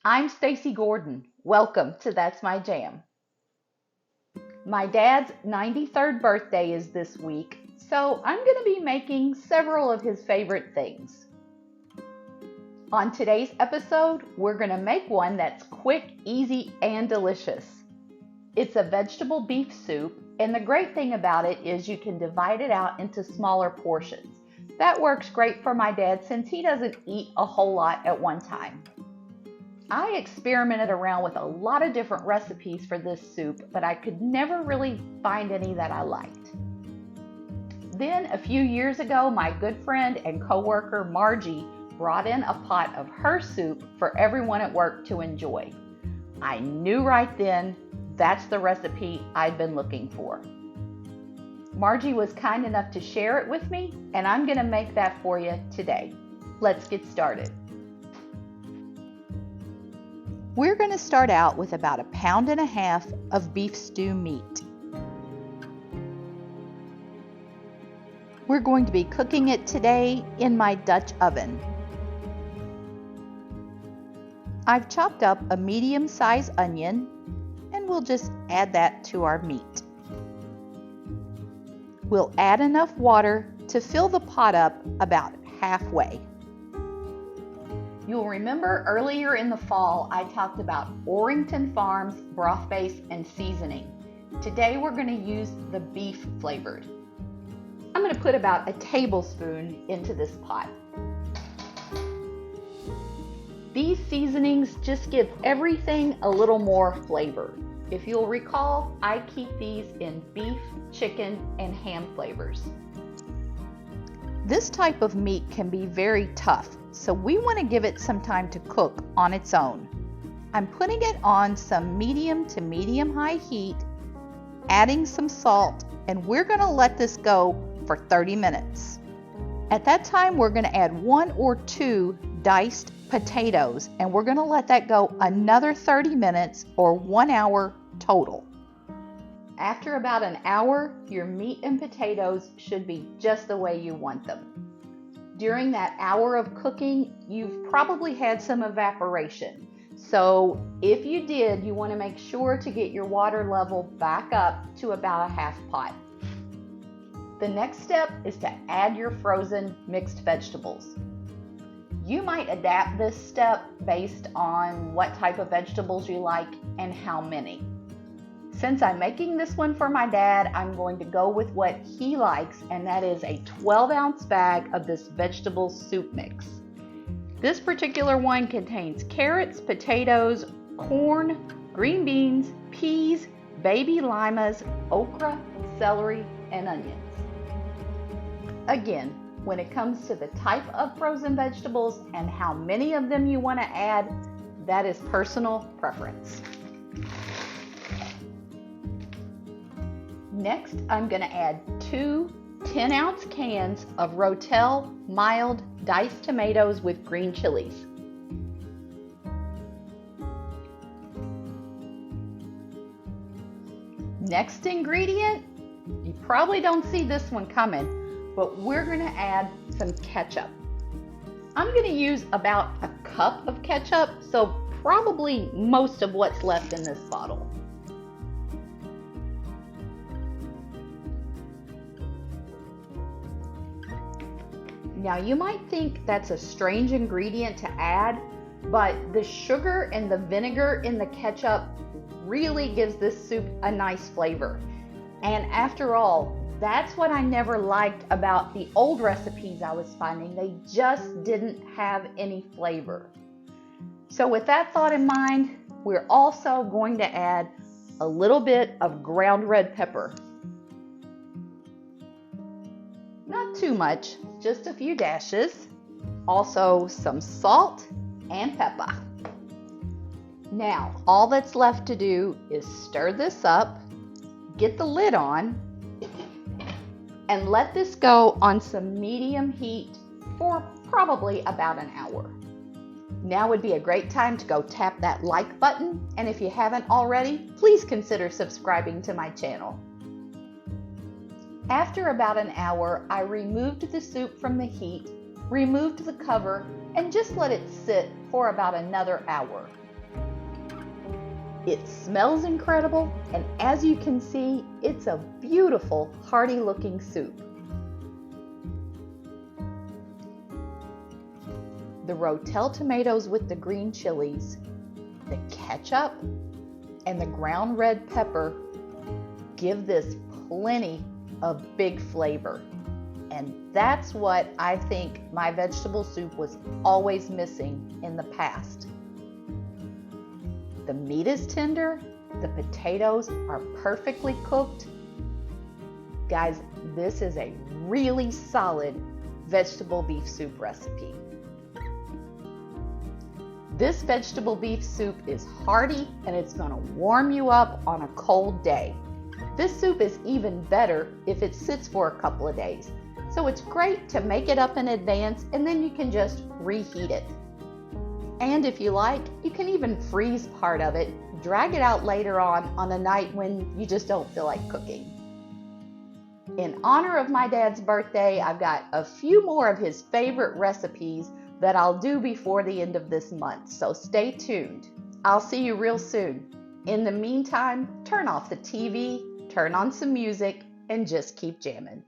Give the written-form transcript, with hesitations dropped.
I'm Stacy Gordon. Welcome to That's My Jam. My dad's 93rd birthday is this week, so I'm going to be making several of his favorite things. On today's episode, we're going to make one that's quick, easy, and delicious. It's a vegetable beef soup, and the great thing about it is you can divide it out into smaller portions. That works great for my dad since he doesn't eat a whole lot at one time. I experimented around with a lot of different recipes for this soup, but I could never really find any that I liked. Then a few years ago, my good friend and coworker Margie brought in a pot of her soup for everyone at work to enjoy. I knew right then that's the recipe I'd been looking for. Margie was kind enough to share it with me, and I'm going to make that for you today. Let's get started. We're going to start out with about 1.5 pounds of beef stew meat. We're going to be cooking it today in my Dutch oven. I've chopped up a medium-sized onion, and we'll just add that to our meat. We'll add enough water to fill the pot up about halfway. You'll remember earlier in the fall I talked about Orrington Farms broth base and seasoning. Today we're going to use the beef flavored. I'm going to put about a tablespoon into this pot. These seasonings just give everything a little more flavor. If you'll recall, I keep these in beef, chicken, and ham flavors. This type of meat can be very tough, so we want to give it some time to cook on its own. I'm putting it on some medium to medium-high heat, adding some salt, and we're going to let this go for 30 minutes. At that time, we're going to add 1 or 2 diced potatoes, and we're going to let that go another 30 minutes or 1 hour total. After about an hour, your meat and potatoes should be just the way you want them. During that hour of cooking, you've probably had some evaporation. So if you did, you want to make sure to get your water level back up to about a half pot. The next step is to add your frozen mixed vegetables. You might adapt this step based on what type of vegetables you like and how many. Since I'm making this one for my dad, I'm going to go with what he likes, and that is a 12-ounce bag of this vegetable soup mix. This particular one contains carrots, potatoes, corn, green beans, peas, baby limas, okra, celery, and onions. Again, when it comes to the type of frozen vegetables and how many of them you want to add, that is personal preference. Next, I'm going to add 2 10-ounce cans of Rotel mild diced tomatoes with green chilies. Next ingredient, you probably don't see this one coming, but we're going to add some ketchup. I'm going to use about a cup of ketchup, so probably most of what's left in this bottle. Now you might think that's a strange ingredient to add, but the sugar and the vinegar in the ketchup really gives this soup a nice flavor. And after all, that's what I never liked about the old recipes I was finding. They just didn't have any flavor. So with that thought in mind, we're also going to add a little bit of ground red pepper. Not too much, just a few dashes. Also some salt and pepper. Now, all that's left to do is stir this up, get the lid on, and let this go on some medium heat for probably about an hour. Now would be a great time to go tap that like button, and if you haven't already, please consider subscribing to my channel. After about an hour, I removed the soup from the heat, removed the cover, and just let it sit for about another hour. It smells incredible, and as you can see, it's a beautiful, hearty looking soup. The Rotel tomatoes with the green chilies, the ketchup, and the ground red pepper give this plenty of big flavor. And that's what I think my vegetable soup was always missing in the past. The meat is tender, the potatoes are perfectly cooked. Guys, this is a really solid vegetable beef soup recipe. This vegetable beef soup is hearty and it's going to warm you up on a cold day. This soup is even better if it sits for a couple of days. So it's great to make it up in advance and then you can just reheat it. And if you like, you can even freeze part of it, drag it out later on a night when you just don't feel like cooking. In honor of my dad's birthday, I've got a few more of his favorite recipes that I'll do before the end of this month, so stay tuned. I'll see you real soon. In the meantime, turn off the TV, turn on some music, and just keep jamming.